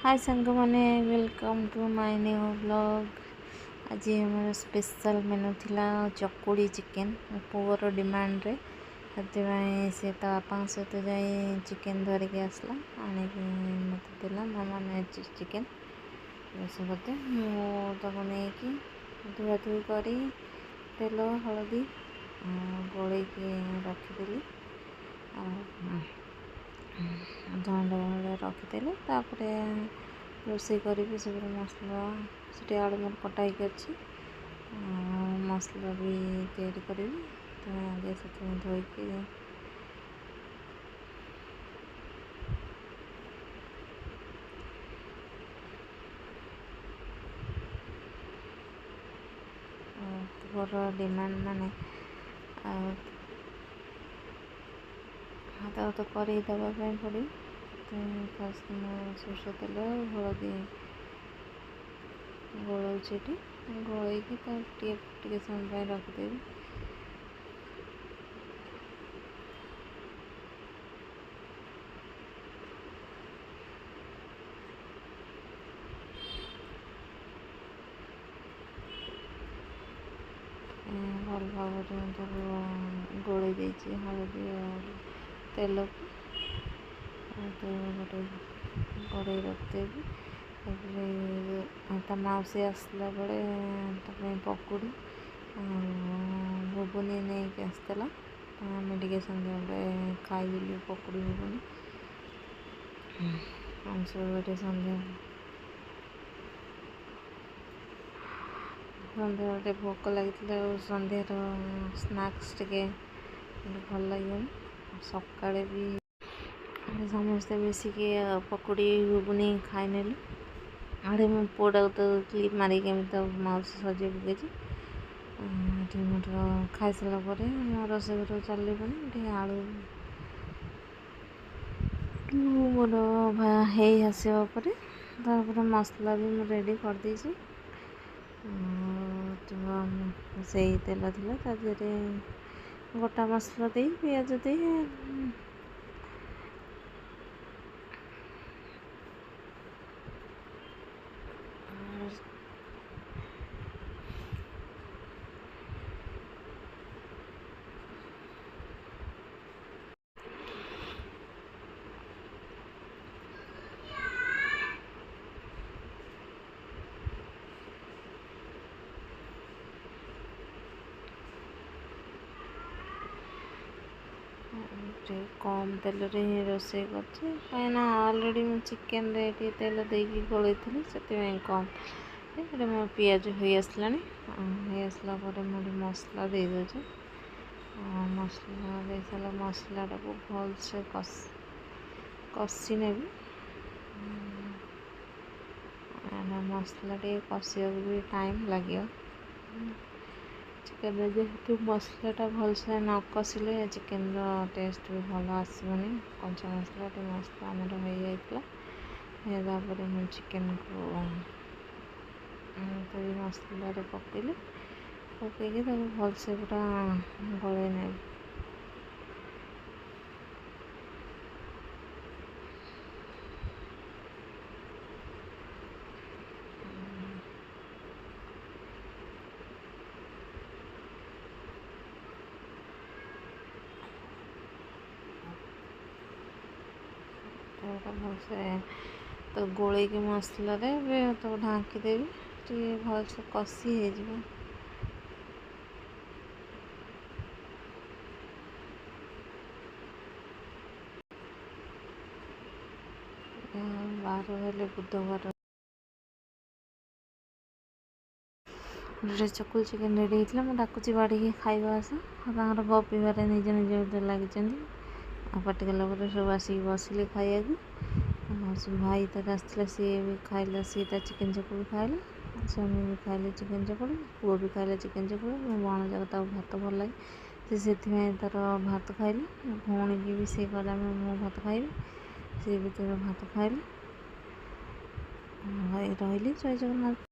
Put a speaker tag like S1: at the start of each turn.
S1: हाय सांग मैंने welcome to my new blog. आज मोर स्पेशल मेनू थिला चकुड़ी चिकेन पुअर डिमांड रे से ता बापा सहित जाए चिकेन धरिक आसला आने मत देला मामा ने चिकेन रोषे मुझे नहीं धुआ धुई कर तेल हलदी गोल रखीदी झंड रखीदेली रोषे करी सब मसला से आलू मोर कटा अच्छी मसला भी तैयारी करी तो आगे से धोईकी पुअर डिमांड माने हाथ तो कड़े देवाई पड़े तो फर्स्ट सोर्ष तेल हलदी गोलौची गोलैकी टे समय रखिदेवी भल भाव गोल हलदी तेल को गोटे कड़े रखिदेवी मौसी आसला बेले पकुड़ी घुगुनी नहीं आसला आम टे सन्ध्या खाई पकुड़ी घुगुनी हम सब सन्ध्या सन्ध्या भोक लगी सन्ध्यार स्नाक्स टे भल लगे सका भी समस्ते मिसिकी पकुड़ी घुगुनी खाई नेलु आड़े मो पुआ तो क्लिप मारिक तो माउस सजे पकई मोर खाई सारापर मो रोषे घर चल पड़े आलू मोर आसवापर मसला भी मुझे रेडी कर देसी से तेल थी तादे गोटा मसला दे पियाज दे कम तेल ही रोषे कर ऑलरेडी चिकेन रे तेल देकी गोल से कम मो पिज हो आसला मोटे मसला दे दे मसला दे सारा मसला को भल से कषि ने मसला टे कषा भी टाइम लगे चिकेन जेहेतु मसलाटा भलसे न कषिले चिकेन टेस्ट भी भल आसबनी कंचा मसला टे मसला आमर हो जाता मुझे चिकेन को मसला पकईली पकईकी भलसे पूरा गले ने भलसे तो गोल के मसला तो ढांकीदेवी टे भलसे कषि हो बार हेले बुधवार चकुल चिकेन रेडी होता मुझे डाकुची बाड़ी खाଇବା आस गपिबार निज निज लगी पार्टी कला सब आसिक बसिले खाया भाई तर आसला सी भी खाइला सी चिकेन चकुड़ी खाइला स्वामी भी खाइले चिकेन चकुड़ी पुओ भी खाइला चिकेन चकुड़ी मो भण जाक भात भल लगे से तार भात खाइले भौणी की भी सी कहला मो भात खाइबी सी भी तर भात खाइले रही जय जगन्नाथ।